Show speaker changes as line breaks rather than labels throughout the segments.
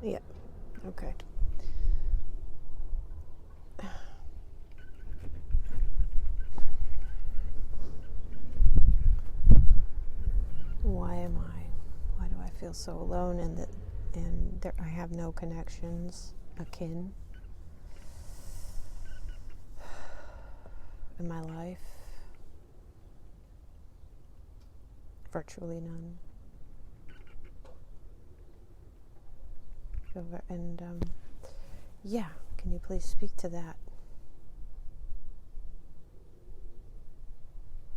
Yeah. Okay. Why do I feel so alone and there I have no connections akin in my life? Virtually none. And yeah, can you please speak to that?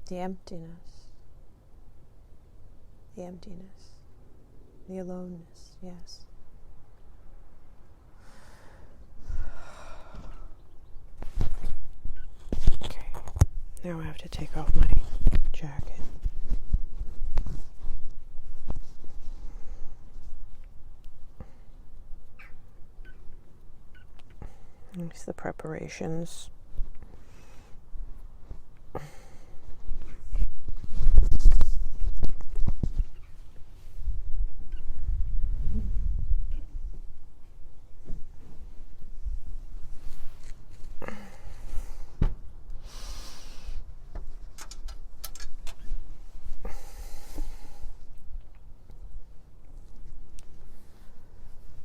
The emptiness. The emptiness. The aloneness, yes. Okay, now I have to take off my jacket. It's the preparations.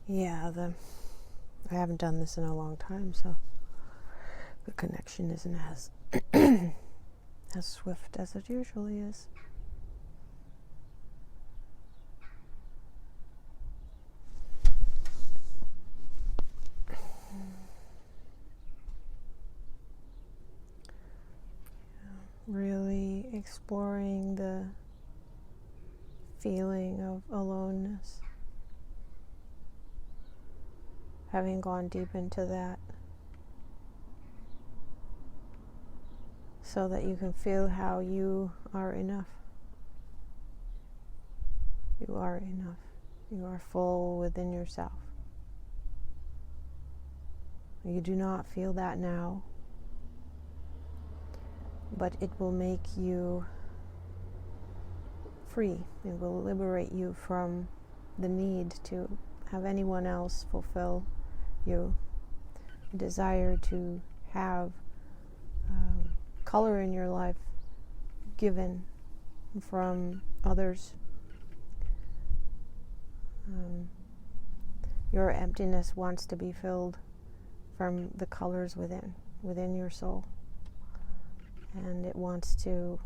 Yeah, I haven't done this in a long time, so the connection isn't as as swift as it usually is. Really exploring the feeling of aloneness. Having gone deep into that, so that you can feel how you are enough. You are enough. You are full within yourself. You do not feel that now, but it will make you free. It will liberate you from the need to have anyone else fulfill you. A desire to have color in your life given from others. Your emptiness wants to be filled from the colors within your soul. And it wants to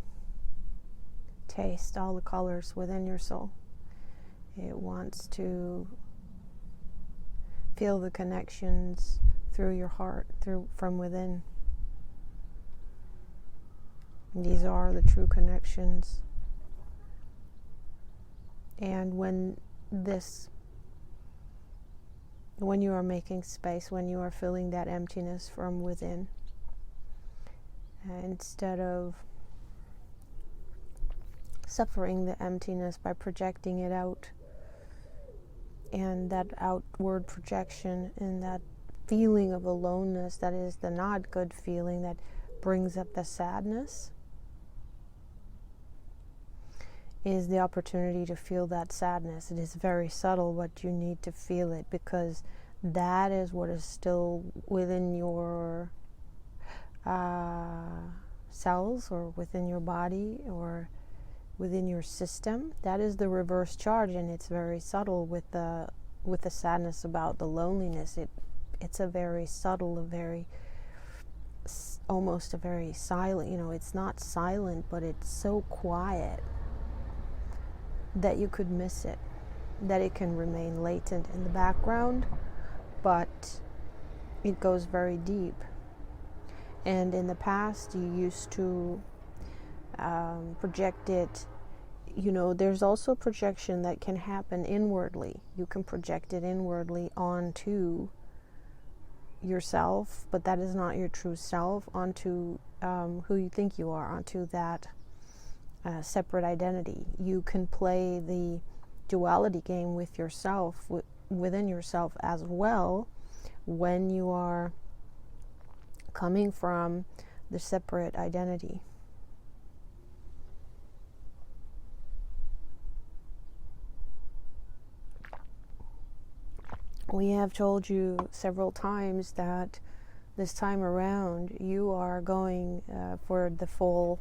taste all the colors within your soul. It wants to feel the connections through your heart, from within. These are the true connections. And when you are making space, when you are filling that emptiness from within, instead of suffering the emptiness by projecting it out, and that outward projection and that feeling of aloneness, that is the not good feeling that brings up the sadness, is the opportunity to feel that sadness. It is very subtle, but you need to feel it, because that is what is still within your cells, or within your body, or within your system. That is the reverse charge, and it's very subtle with the sadness about the loneliness. It's a very subtle, almost a very silent, it's not silent, but it's so quiet that you could miss it, that it can remain latent in the background, but it goes very deep. And in the past, you used to project it. There's also projection that can happen inwardly. You can project it inwardly onto yourself, but that is not your true self, onto who you think you are, onto that separate identity. You can play the duality game with yourself, within yourself as well, when you are coming from the separate identity. We have told you several times that this time around you are going for the full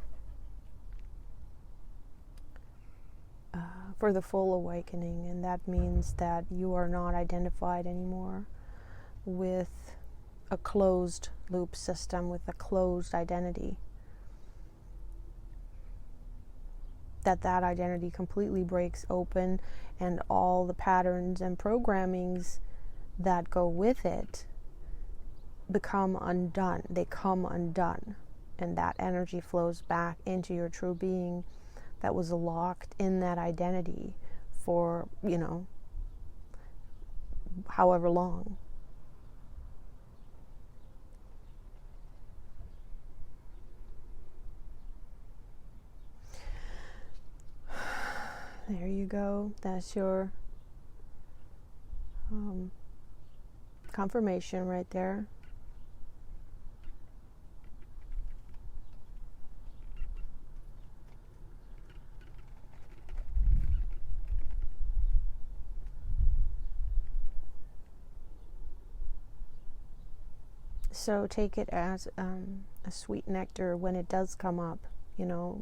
awakening, and that means that you are not identified anymore with a closed loop system, with a closed identity. That identity completely breaks open, and all the patterns and programmings that go with it become undone. They come undone, and that energy flows back into your true being that was locked in that identity for, however long. There you go. That's your confirmation right there. So take it as a sweet nectar when it does come up,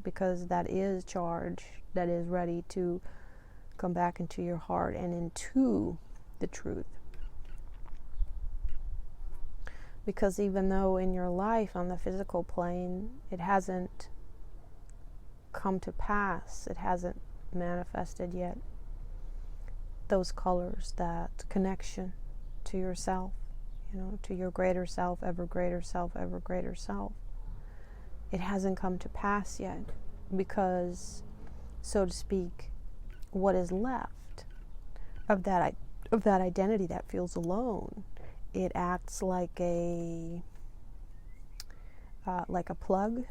because that is charge, that is ready to come back into your heart and into the truth. Because even though in your life on the physical plane it hasn't come to pass, it hasn't manifested yet, those colors, that connection to yourself, to your greater self, ever greater self, ever greater self, it hasn't come to pass yet, because, so to speak, what is left of that identity that feels alone, it acts like a plug,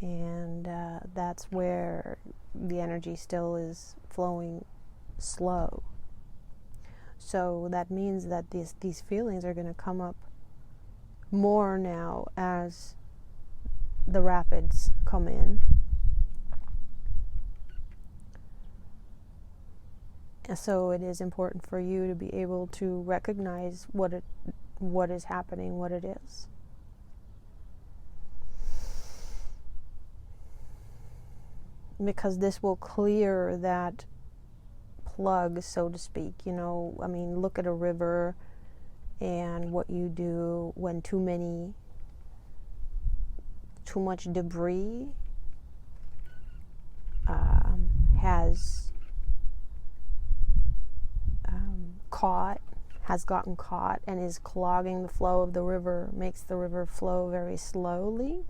and that's where the energy still is flowing slow. So that means that these feelings are going to come up more now as the rapids come in. And so it is important for you to be able to recognize what is happening, what it is. Because this will clear that plug, so to speak. Look at a river and what you do when too much debris has gotten caught and is clogging the flow of the river, makes the river flow very slowly.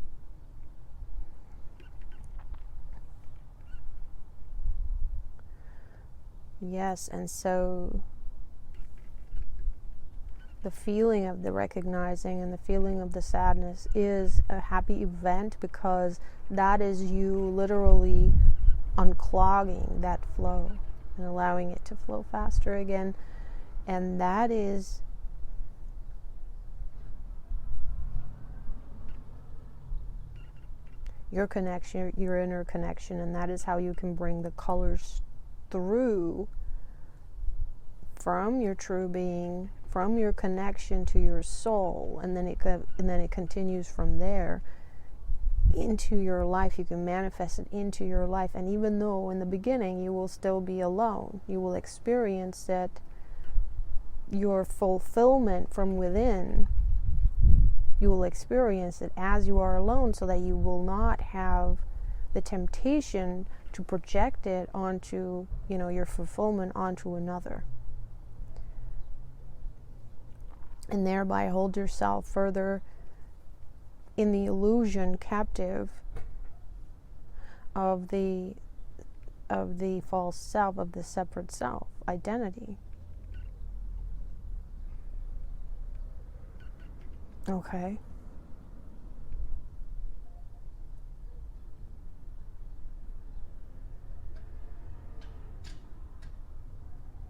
Yes, and so the feeling of the recognizing and the feeling of the sadness is a happy event, because that is you literally unclogging that flow and allowing it to flow faster again. And that is your connection, your inner connection, and that is how you can bring the colors through from your true being, from your connection to your soul, and then it continues from there into your life. You can manifest it into your life, and even though in the beginning you will still be alone, you will experience that your fulfillment from within. You will experience it as you are alone, so that you will not have the temptation to project it onto, your fulfillment onto another. And thereby hold yourself further in the illusion, captive of the false self, of the separate self identity. Okay.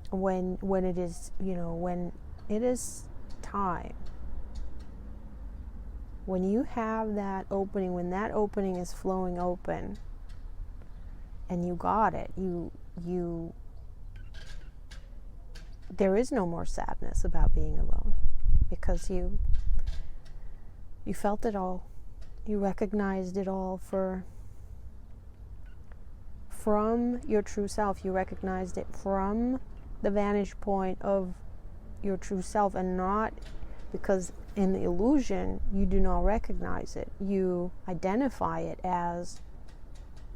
When it is, when it is time, when you have that opening, when that opening is flowing open, and you got it, you there is no more sadness about being alone, because you felt it all. You recognized it all from your true self. You recognized it from the vantage point of your true self, and not because in the illusion you do not recognize it. You identify it as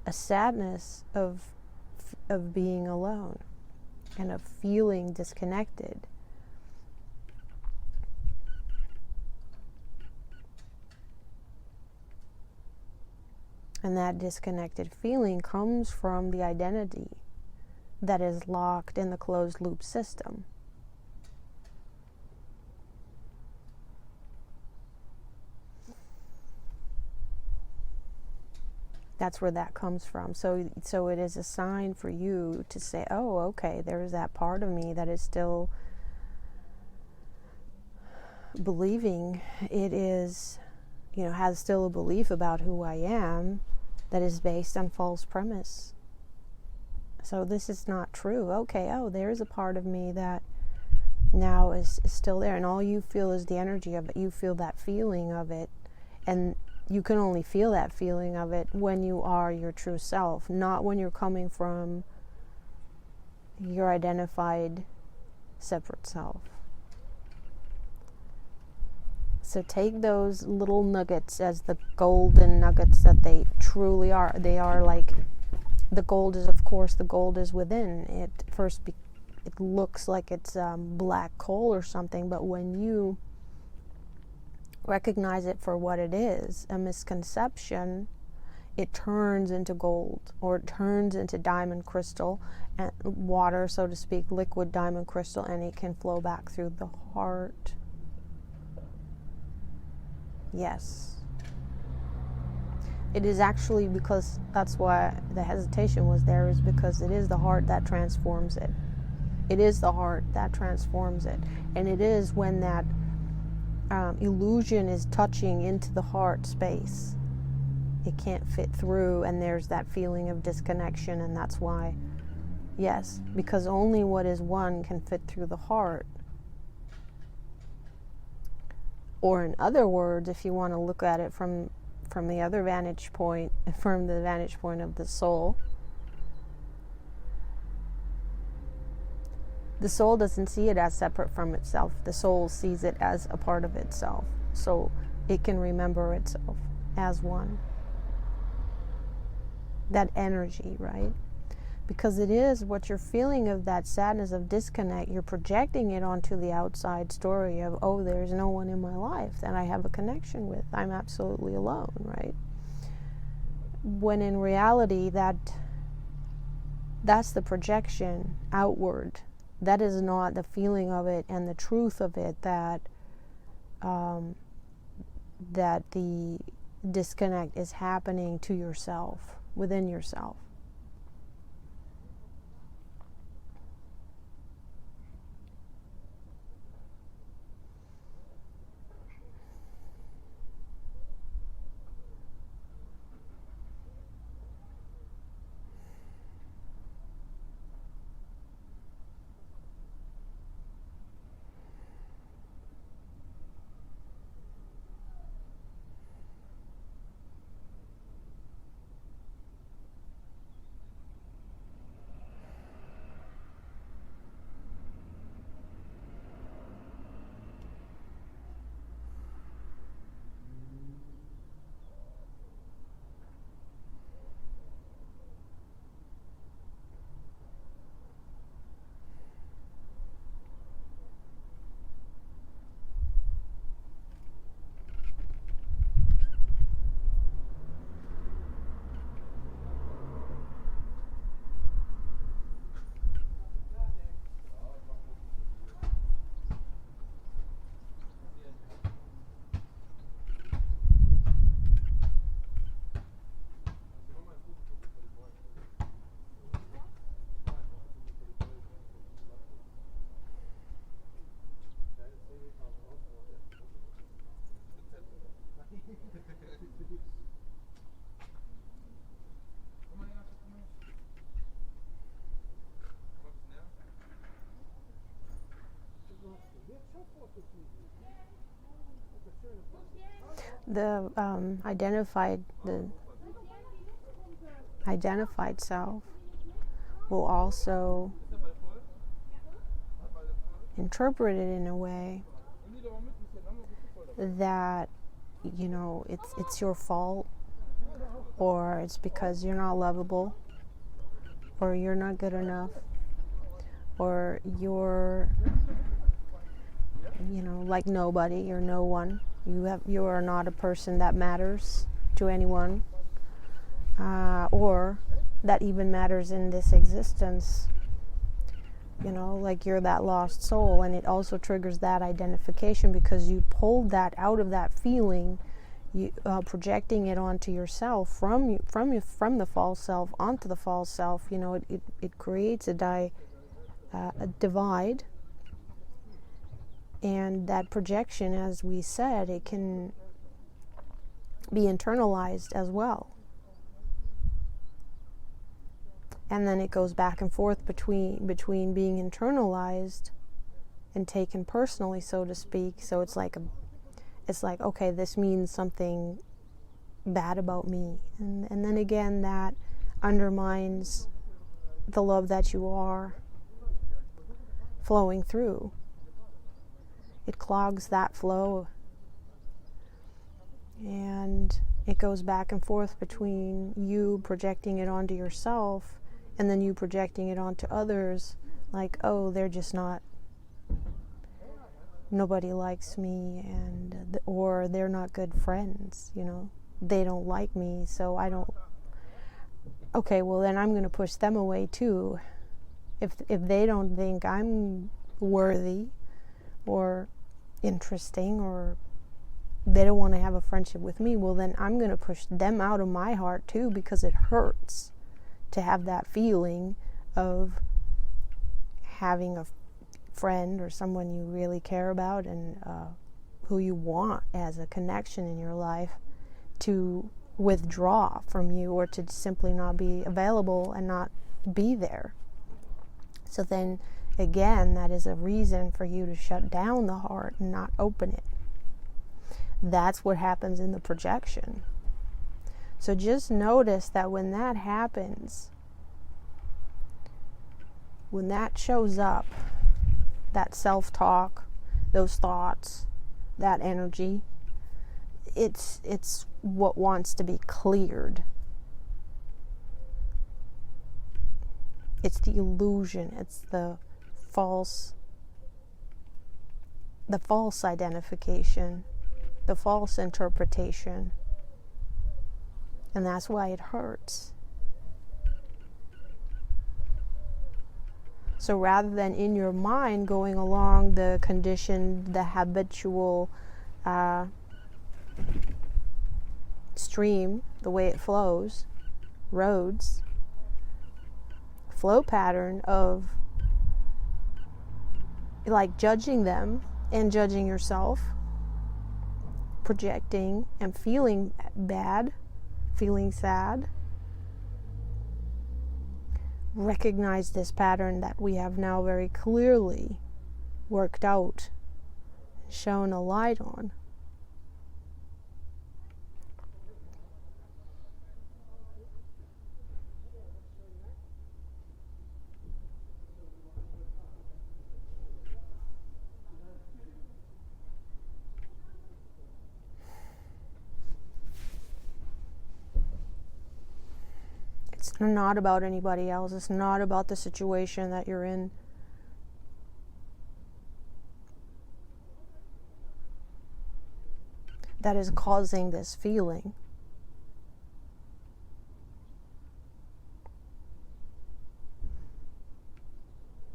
a sadness of being alone and of feeling disconnected. And that disconnected feeling comes from the identity that is locked in the closed loop system. That's where that comes from. So it is a sign for you to say, oh, okay, there's that part of me that is still believing it is, has still a belief about who I am that is based on false premise. So this is not true. Okay, there is a part of me that now is still there, and all you feel is the energy of it. You feel that feeling of it, and you can only feel that feeling of it when you are your true self, not when you're coming from your identified separate self. So take those little nuggets as the golden nuggets that they truly are. They are like, the gold is, of course, the gold is within. It looks like it's black coal or something, but when you recognize it for what it is, a misconception, it turns into gold, or it turns into diamond crystal, and water, so to speak, liquid diamond crystal, and it can flow back through the heart. Yes. It is actually, because that's why the hesitation was there, is because it is the heart that transforms it. It is the heart that transforms it. And it is when that illusion is touching into the heart space, it can't fit through, and there's that feeling of disconnection. And that's why, yes, because only what is one can fit through the heart. Or in other words, if you want to look at it from the other vantage point, from the vantage point of the soul doesn't see it as separate from itself. The soul sees it as a part of itself, so it can remember itself as one. That energy, right? Because it is what you're feeling of, that sadness of disconnect. You're projecting it onto the outside story of, oh, there's no one in my life that I have a connection with. I'm absolutely alone, right? When in reality, that's the projection outward. That is not the feeling of it and the truth of it, that the disconnect is happening to yourself, within yourself. The identified self will also interpret it in a way that, you know, it's your fault, or it's because you're not lovable, or you're not good enough, or you're, you know, like nobody, you're no one. You are not a person that matters to anyone, or that even matters in this existence. You know, like you're that lost soul, and it also triggers that identification because you pulled that out of that feeling, you projecting it onto yourself from the false self onto the false self. You know, it creates a divide. And that projection, as we said, it can be internalized as well. And then it goes back and forth between being internalized and taken personally, so to speak. So it's like, okay, this means something bad about me. And then again, that undermines the love that you are flowing through. It clogs that flow, and it goes back and forth between you projecting it onto yourself and then you projecting it onto others, like, oh, they're just not, nobody likes me, and or they're not good friends, you know, they don't like me, so I don't, okay, well then I'm going to push them away too. If they don't think I'm worthy or interesting, or they don't want to have a friendship with me, well then I'm going to push them out of my heart too, because it hurts to have that feeling of having a friend or someone you really care about and who you want as a connection in your life to withdraw from you, or to simply not be available and not be there. So then again, that is a reason for you to shut down the heart and not open it. That's what happens in the projection. So just notice that when that happens, when that shows up, that self-talk, those thoughts, that energy, it's what wants to be cleared. It's the illusion, it's the false identification, the false interpretation. And that's why it hurts. So rather than in your mind going along the conditioned, the habitual stream, the way it flows, roads, flow pattern of like judging them and judging yourself, projecting and feeling bad, feeling sad. Recognize this pattern that we have now very clearly worked out, shown a light on. It's not about anybody else. It's not about the situation that you're in. That is causing this feeling.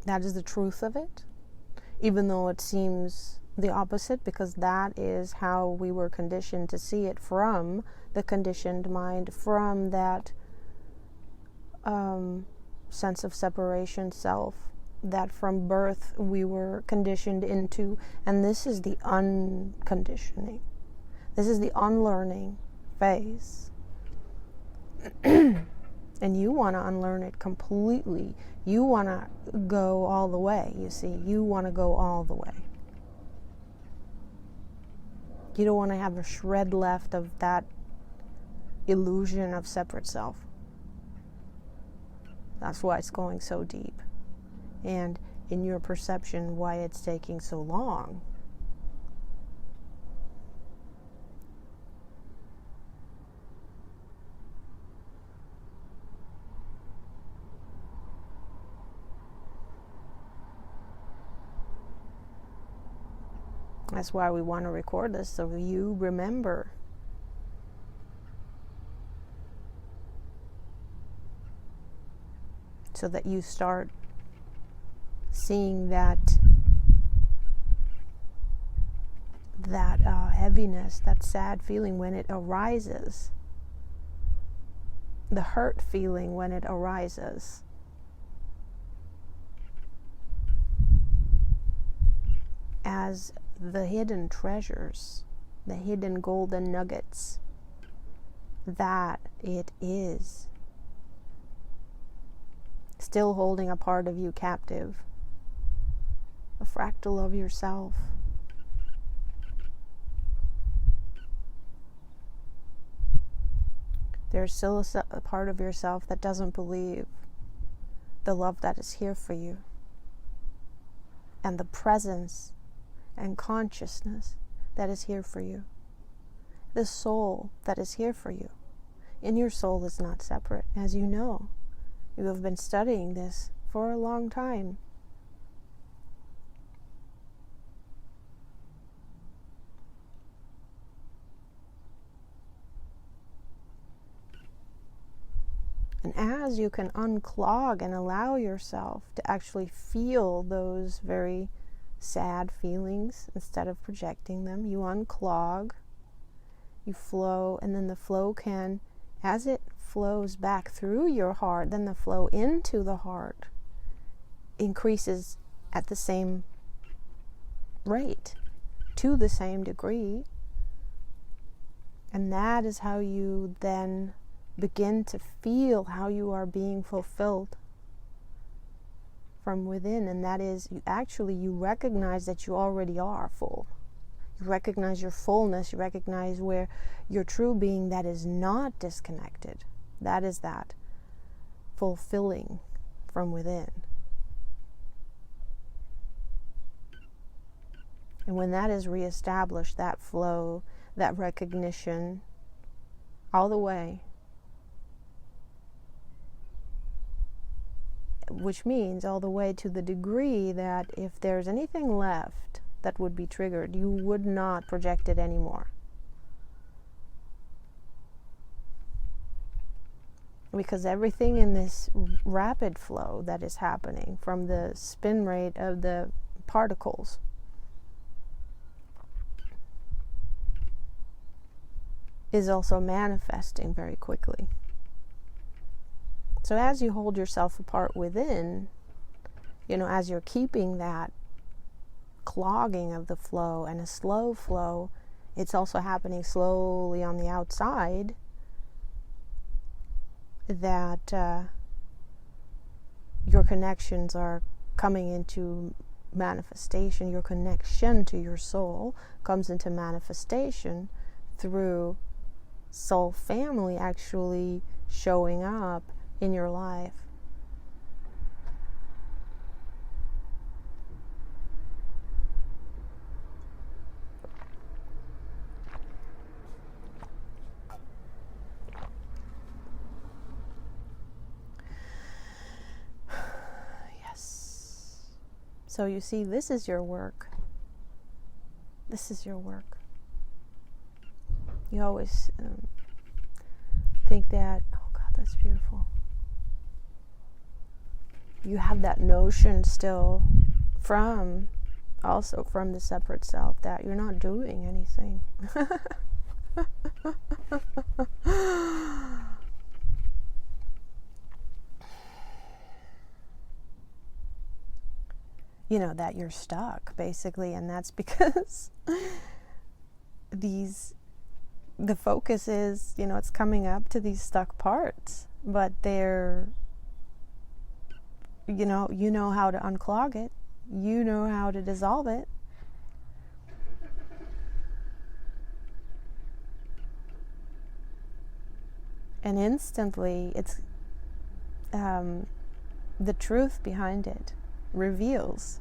That is the truth of it, even though it seems the opposite, because that is how we were conditioned to see it from the conditioned mind, from that sense of separation self that from birth we were conditioned into. And this is the unconditioning. This is the unlearning phase. And you want to unlearn it completely. You want to go all the way, you see. You want to go all the way. You don't want to have a shred left of that illusion of separate self. That's why it's going so deep. And in your perception, why it's taking so long. That's why we want to record this, so you remember. So that you start seeing that heaviness, that sad feeling when it arises, the hurt feeling when it arises. As the hidden treasures, the hidden golden nuggets that it is, still holding a part of you captive, a fractal of yourself. There's still a part of yourself that doesn't believe the love that is here for you, and the presence and consciousness that is here for you, the soul that is here for you. And your soul is not separate, as you know. You have been studying this for a long time. And as you can unclog and allow yourself to actually feel those very sad feelings instead of projecting them, you unclog, you flow, and then the flow can, as it flows back through your heart, then the flow into the heart increases at the same rate, to the same degree. And that is how you then begin to feel how you are being fulfilled from within. And that is, you recognize that you already are full. You recognize your fullness. You recognize where your true being that is not disconnected. That is that fulfilling from within. And when that is reestablished, that flow, that recognition, all the way, which means all the way to the degree that if there's anything left that would be triggered, you would not project it anymore. Because everything in this rapid flow that is happening from the spin rate of the particles is also manifesting very quickly. So as you hold yourself apart within, as you're keeping that clogging of the flow and a slow flow, it's also happening slowly on the outside, that your connections are coming into manifestation. Your connection to your soul comes into manifestation through soul family actually showing up in your life. Yes. So you see, this is your work. This is your work. You always think that, oh God, that's beautiful. You have that notion still from the separate self that you're not doing anything. That you're stuck, basically, and that's because the focus is, it's coming up to these stuck parts, but they're, you know how to unclog it, you know how to dissolve it. And instantly, it's the truth behind it reveals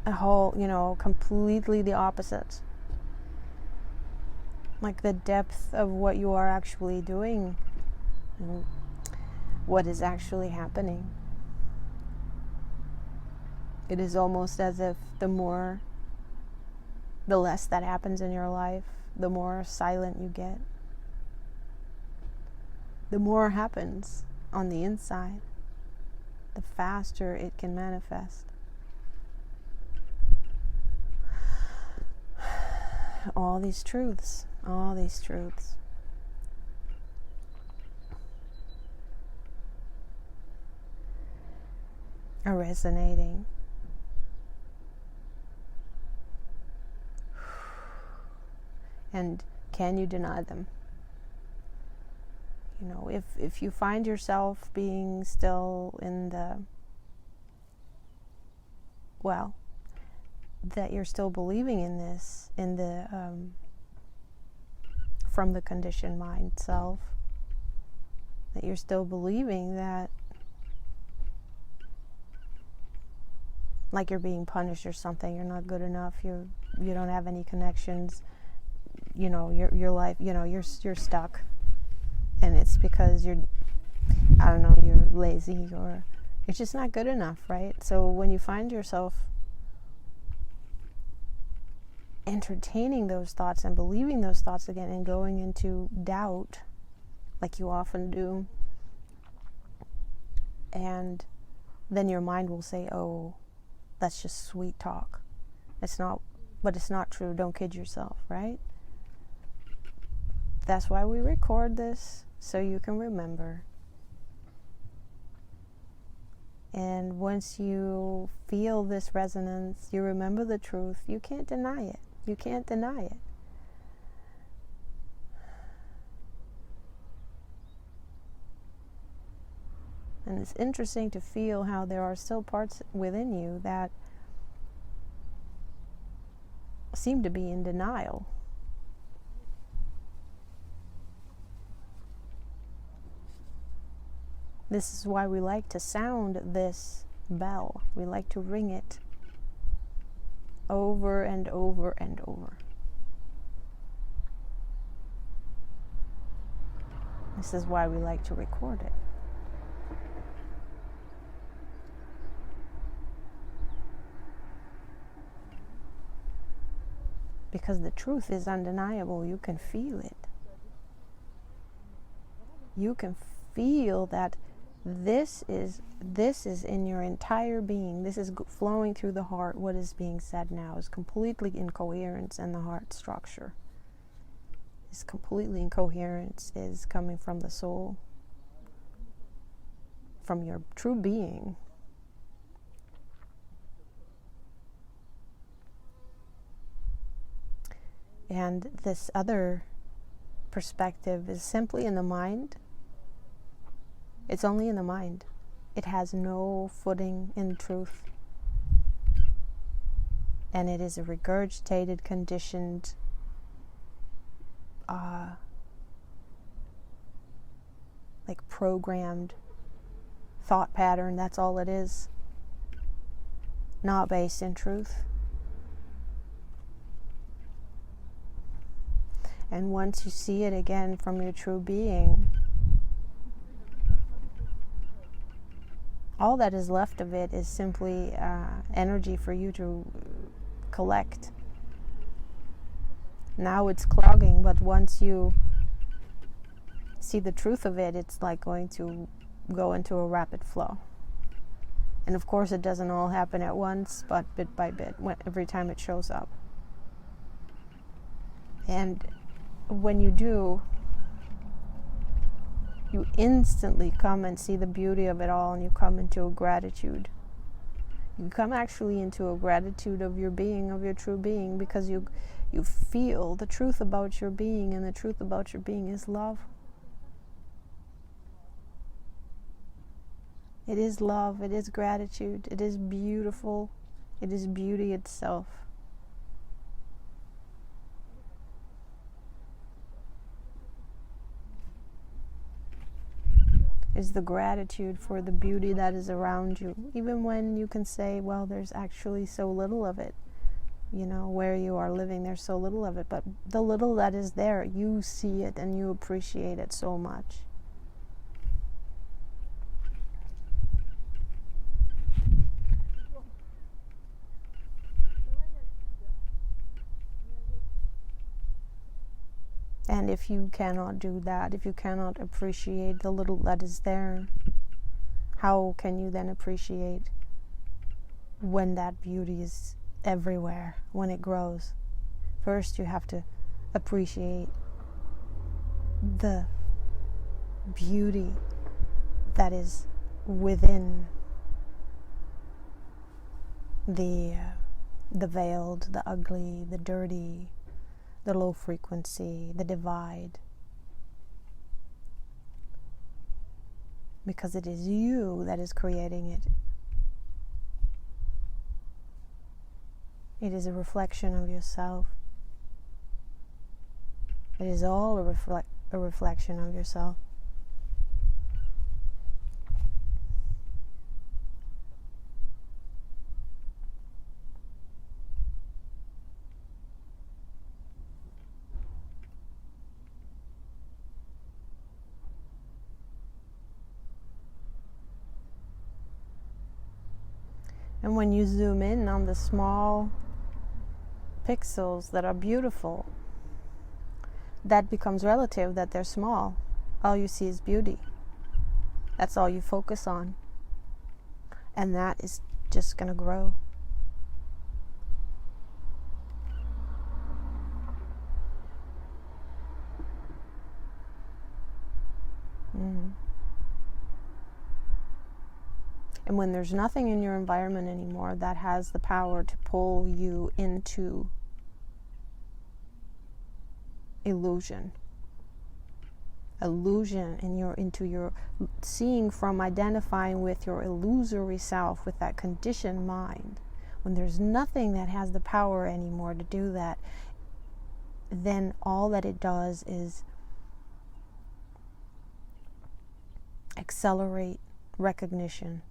a whole, completely the opposite. Like the depth of what you are actually doing and what is actually happening. It is almost as if the less that happens in your life, the more silent you get. The more happens on the inside, the faster it can manifest. All these truths are resonating. And can you deny them? If you find yourself being still in that you're still believing in this, from the conditioned mind self, that you're still believing that, like you're being punished or something, you're not good enough, you don't have any connections, your life, you're stuck, and it's because you're lazy, or it's just not good enough, right? So when you find yourself entertaining those thoughts and believing those thoughts again and going into doubt, like you often do, and then your mind will say, oh, that's just sweet talk. But it's not true. Don't kid yourself, right? That's why we record this, so you can remember. And once you feel this resonance, you remember the truth, you can't deny it. You can't deny it. And it's interesting to feel how there are still parts within you that seem to be in denial. This is why we like to sound this bell. We like to ring it over and over and over. This is why we like to record it. Because the truth is undeniable. You can feel it. You can feel that this is in your entire being. This is flowing through the heart. What is being said now is completely in coherence, and the heart structure is completely in coherence, is coming from the soul, from your true being. And this other perspective is simply in the mind. It's only in the mind. It has no footing in truth. And it is a regurgitated, conditioned, programmed thought pattern. That's all it is. Not based in truth. And once you see it again from your true being, all that is left of it is simply energy for you to collect. Now it's clogging, but once you see the truth of it, it's like going to go into a rapid flow. And of course it doesn't all happen at once, but bit by bit, every time it shows up. And when you do, you instantly come and see the beauty of it all, and you come into a gratitude. You come actually into a gratitude of your being, of your true being, because you feel the truth about your being, and the truth about your being is love. It is love, it is gratitude, it is beautiful, it is beauty itself. is the gratitude for the beauty that is around you, even when you can say, well, there's actually so little of it. You know, where you are living, there's so little of it, but the little that is there, you see it and you appreciate it so much. And if you cannot do that, if you cannot appreciate the little that is there, how can you then appreciate when that beauty is everywhere, when it grows? First, you have to appreciate the beauty that is within the veiled, the ugly, the dirty, the low frequency, the divide. Because it is you that is creating it. It is a reflection of yourself. It is all a reflection of yourself. And when you zoom in on the small pixels that are beautiful, that becomes relative, that they're small. All you see is beauty. That's all you focus on. And that is just going to grow. And when there's nothing in your environment anymore that has the power to pull you into illusion into your seeing from identifying with your illusory self, with that conditioned mind, when there's nothing that has the power anymore to do that, then all that it does is accelerate recognition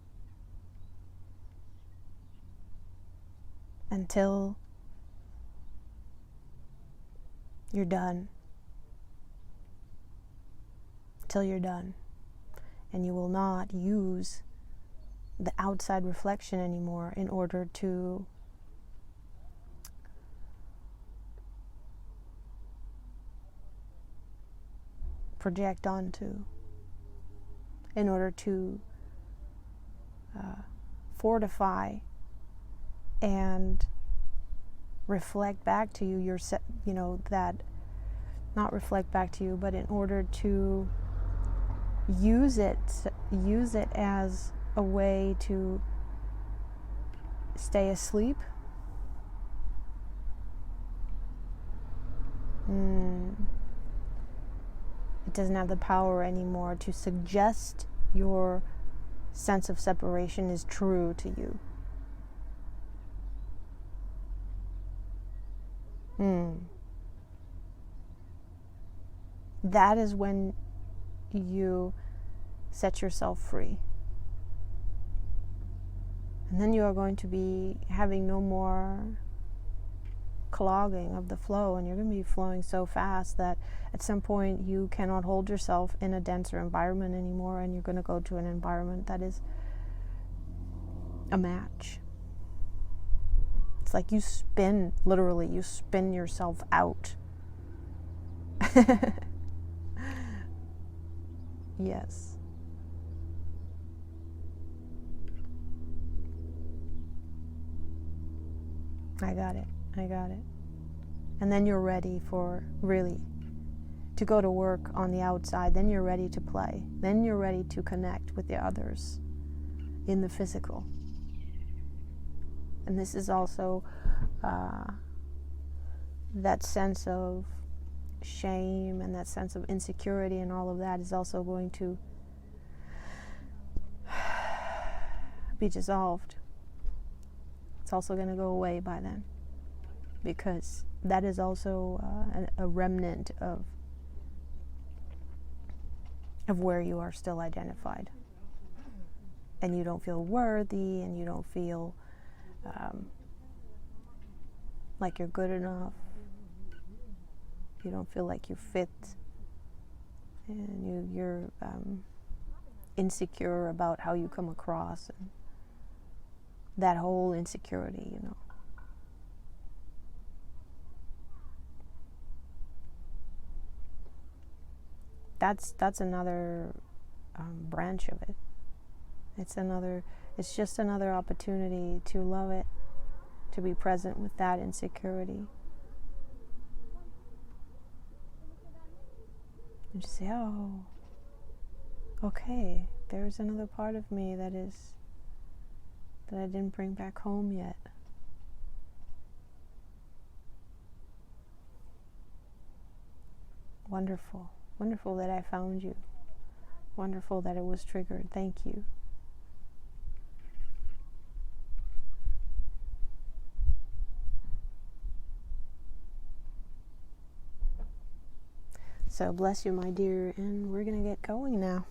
until you're done. Till you're done. And you will not use the outside reflection anymore in order to project onto, in order to fortify and reflect back to you that not reflect back to you, but in order to use it as a way to stay asleep. It doesn't have the power anymore to suggest your sense of separation is true to you. That is when you set yourself free. And then you are going to be having no more clogging of the flow, and you're going to be flowing so fast that at some point you cannot hold yourself in a denser environment anymore, and you're going to go to an environment that is a match. It's like you spin yourself out. Yes. I got it. And then you're ready for really to go to work on the outside. Then you're ready to play. Then you're ready to connect with the others in the physical. And this is also that sense of shame and that sense of insecurity and all of that is also going to be dissolved. It's also going to go away by then, because that is also a remnant of of where you are still identified. And you don't feel worthy, and you don't feel like you're good enough. You don't feel like you fit. And you're insecure about how you come across. And that whole insecurity, you know. That's another branch of it. It's just another opportunity to love it, to be present with that insecurity. And just say, oh, okay, there's another part of me that I didn't bring back home yet. Wonderful. Wonderful that I found you. Wonderful that it was triggered. Thank you. So bless you, my dear, and we're going to get going now.